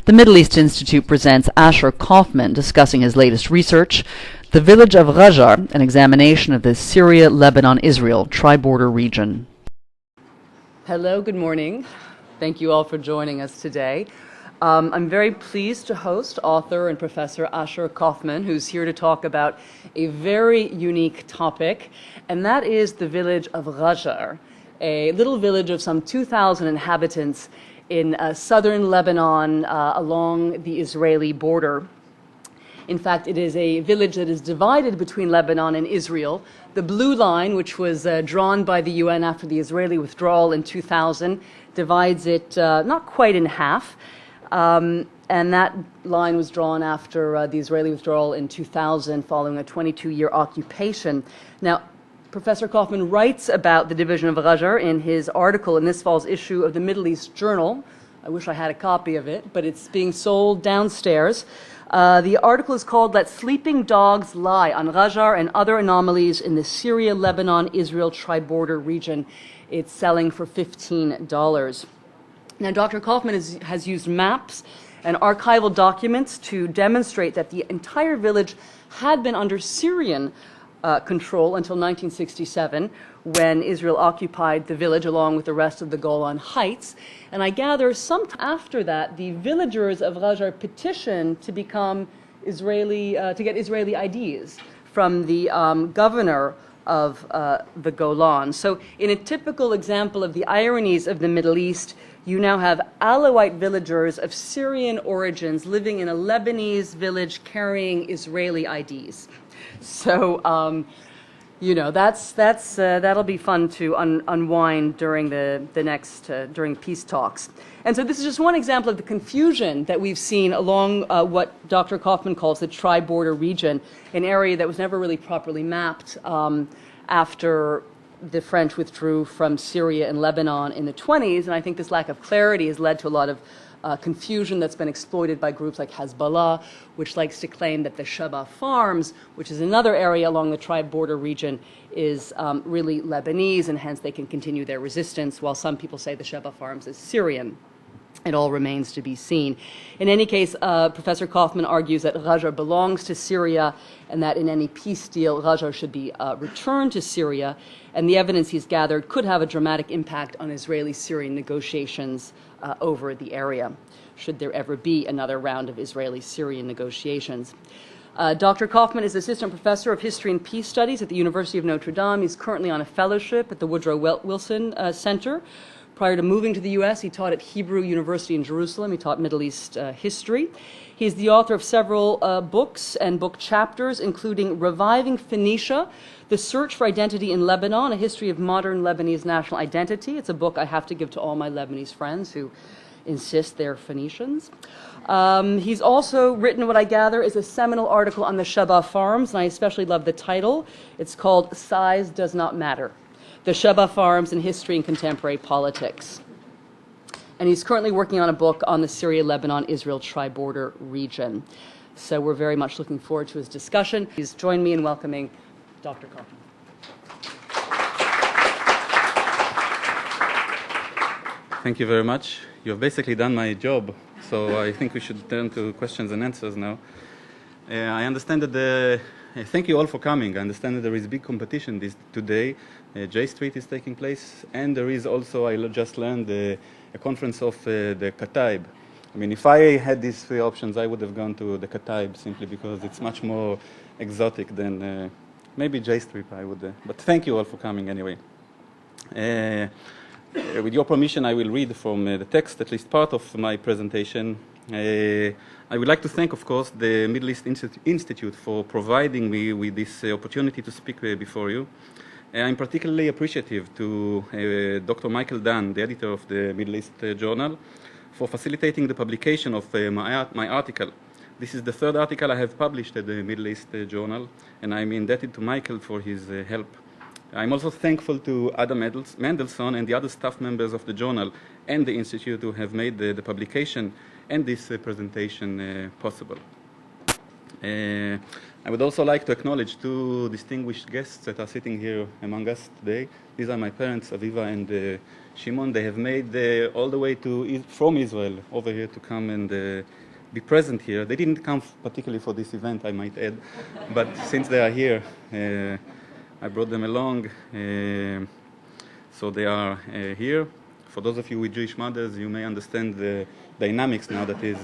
The Middle East Institute presents Asher Kaufman discussing his latest research, The Village of Ghajar, an examination of the Syria-Lebanon-Israel tri-border region. Hello, good morning. Thank you all for joining us today. I'm very pleased to host author and professor Asher Kaufman, who's here to talk about a very unique topic, and that is the village of Ghajar, a little village of some 2,000 inhabitants in southern Lebanon along the Israeli border. In fact, it is a village that is divided between Lebanon and Israel. The blue line, which was drawn by the UN after the Israeli withdrawal in 2000, divides it not quite in half. And that line was drawn after the Israeli withdrawal in 2000 following a 22-year occupation. Now, Professor Kaufman writes about the division of Ghajar in his article in this fall's issue of the Middle East Journal. I wish I had a copy of it, but it's being sold downstairs. The article is called Let Sleeping Dogs Lie on Ghajar and Other Anomalies in the Syria-Lebanon-Israel Tri-Border Region. It's selling for $15. Now, Dr. Kaufman has used maps and archival documents to demonstrate that the entire village had been under Syrian control until 1967, when Israel occupied the village along with the rest of the Golan Heights. And I gather sometime after that, the villagers of Ghajar petitioned to become Israeli, to get Israeli IDs from the governor of the Golan. So in a typical example of the ironies of the Middle East, you now have Alawite villagers of Syrian origins living in a Lebanese village carrying Israeli IDs. So, you know, that'll be fun to unwind during during peace talks. And so this is just one example of the confusion that we've seen along what Dr. Kaufman calls the tri-border region, an area that was never really properly mapped after the French withdrew from Syria and Lebanon in the 1920s. And I think this lack of clarity has led to a lot of confusion that's been exploited by groups like Hezbollah, which likes to claim that the Sheba Farms, which is another area along the tri-border region, is really Lebanese, and hence they can continue their resistance, while some people say the Sheba Farms is Syrian. It all remains to be seen. In any case, Professor Kaufman argues that Ghajar belongs to Syria and that in any peace deal, Ghajar should be returned to Syria, and the evidence he's gathered could have a dramatic impact on Israeli-Syrian negotiations over the area, should there ever be another round of Israeli-Syrian negotiations. Dr. Kaufman is assistant professor of history and peace studies at the University of Notre Dame. He's currently on a fellowship at the Woodrow Wilson Center. Prior to moving to the U.S., he taught at Hebrew University in Jerusalem. He taught Middle East history. He's the author of several books and book chapters, including Reviving Phoenicia, The Search for Identity in Lebanon, A History of Modern Lebanese National Identity. It's a book I have to give to all my Lebanese friends who insist they're Phoenicians. He's also written what I gather is a seminal article on the Sheba Farms, and I especially love the title. It's called Size Does Not Matter: The Sheba Farms in History and Contemporary Politics. And he's currently working on a book on the Syria-Lebanon-Israel tri-border region. So we're very much looking forward to his discussion. Please join me in welcoming Dr. Kaufman. Thank you very much. You've basically done my job, so I think we should turn to questions and answers now. I understand that thank you all for coming. I understand that there is big competition today. J Street is taking place, and there is also, I just learned, a conference of the Kataib. I mean, if I had these three options, I would have gone to the Kataib simply because it's much more exotic than maybe J Street I would. But thank you all for coming anyway. With your permission, I will read from the text, at least part of my presentation. I would like to thank, of course, the Middle East Institute for providing me with this opportunity to speak before you. I'm particularly appreciative to Dr. Michael Dunn, the editor of the Middle East Journal, for facilitating the publication of my article. This is the third article I have published at the Middle East Journal, and I'm indebted to Michael for his help. I'm also thankful to Adam Mendelssohn and the other staff members of the journal and the Institute who have made the publication and this presentation possible. I would also like to acknowledge two distinguished guests that are sitting here among us today. These are my parents, Aviva and Shimon. They have made all the way from Israel over here to come and be present here. They didn't come particularly for this event, I might add, but since they are here, I brought them along. So they are here. For those of you with Jewish mothers, you may understand the dynamics now that is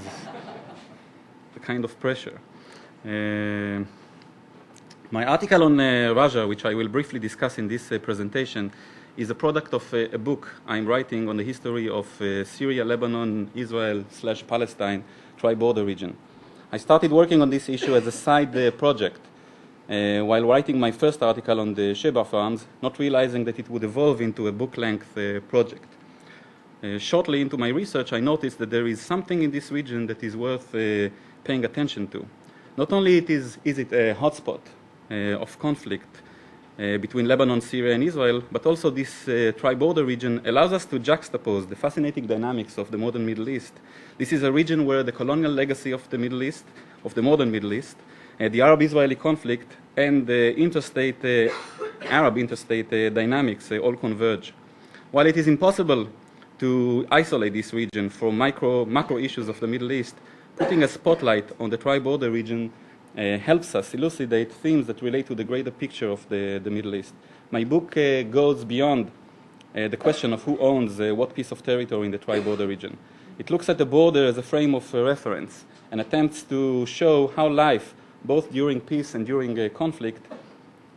the kind of pressure. My article on Ghajar, which I will briefly discuss in this presentation, is a product of a book I'm writing on the history of Syria-Lebanon-Israel/Palestine tri-border region. I started working on this issue as a side project while writing my first article on the Sheba farms, not realizing that it would evolve into a book-length project. Shortly into my research, I noticed that there is something in this region that is worth paying attention to. Not only is it a hotspot of conflict between Lebanon, Syria, and Israel, but also this tri-border region allows us to juxtapose the fascinating dynamics of the modern Middle East. This is a region where the colonial legacy of the Middle East, of the modern Middle East, the Arab-Israeli conflict, and the Arab-interstate dynamics all converge. While it is impossible to isolate this region from macro issues of the Middle East, putting a spotlight on the tri-border region helps us elucidate themes that relate to the greater picture of the Middle East. My book goes beyond the question of who owns what piece of territory in the tri-border region. It looks at the border as a frame of reference and attempts to show how life, both during peace and during conflict,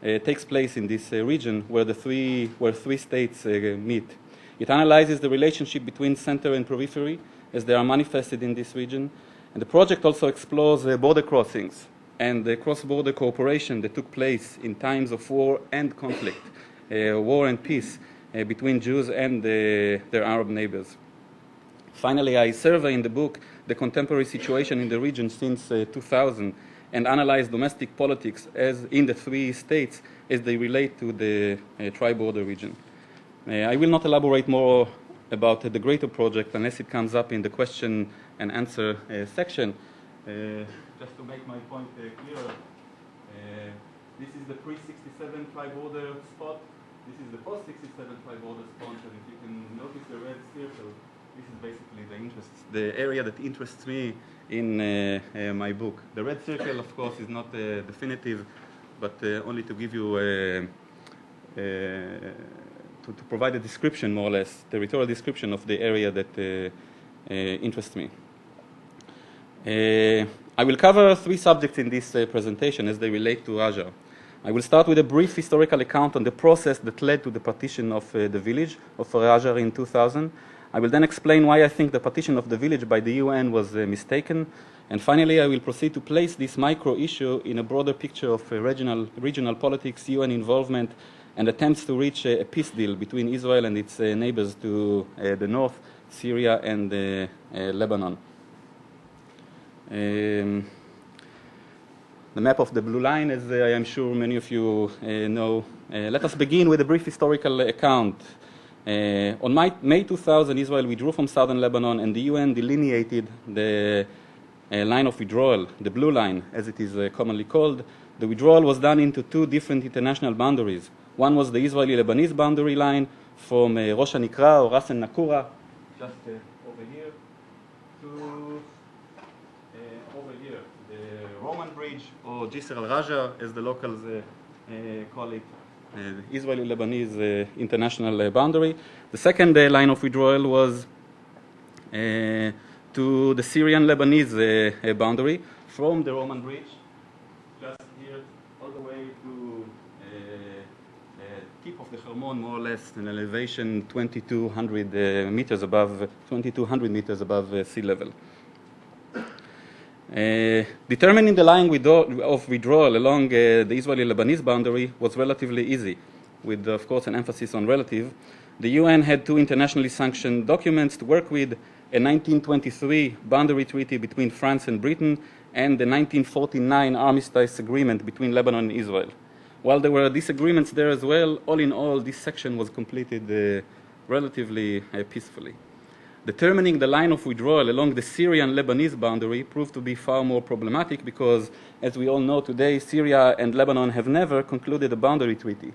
takes place in this region where three states meet. It analyzes the relationship between center and periphery as they are manifested in this region. And the project also explores border crossings and the cross-border cooperation that took place in times of war and conflict, war and peace between Jews and their Arab neighbors. Finally, I survey in the book the contemporary situation in the region since 2000 and analyze domestic politics as in the three states as they relate to the tri-border region. I will not elaborate more about the greater project unless it comes up in the question and answer section. Just to make my point clearer, this is the pre-67 tri-border spot. This is the post-67 tri-border spot, and if you can notice the red circle, this is basically the area that interests me in my book. The red circle, of course, is not definitive, but only to give you to provide a description, more or less, territorial description of the area that interests me. I will cover three subjects in this presentation as they relate to Ghajar. I will start with a brief historical account on the process that led to the partition of the village of Ghajar in 2000. I will then explain why I think the partition of the village by the UN was mistaken. And finally, I will proceed to place this micro issue in a broader picture of regional politics, UN involvement, and attempts to reach a peace deal between Israel and its neighbors to the north, Syria and Lebanon. The map of the blue line, as I am sure many of you know. Let us begin with a brief historical account. On May 2000, Israel withdrew from southern Lebanon, and the UN delineated the line of withdrawal, the blue line, as it is commonly called. The withdrawal was done into two different international boundaries. One was the Israeli-Lebanese boundary line from Rosh HaNikra or Ras al-Nakura, just over here, to over here, the Roman Bridge, or Jisr al-Ghajar, as the locals call it, the Israeli-Lebanese international boundary. The second line of withdrawal was to the Syrian-Lebanese boundary from the Roman Bridge, just here, all the way to tip of the Hermon, more or less, an elevation 2,200 meters above sea level. Determining the line of withdrawal along the Israeli-Lebanese boundary was relatively easy, with, of course, an emphasis on relative. The UN had two internationally sanctioned documents to work with, a 1923 boundary treaty between France and Britain, and the 1949 armistice agreement between Lebanon and Israel. While there were disagreements there as well, all in all, this section was completed relatively peacefully. Determining the line of withdrawal along the Syrian-Lebanese boundary proved to be far more problematic because, as we all know today, Syria and Lebanon have never concluded a boundary treaty.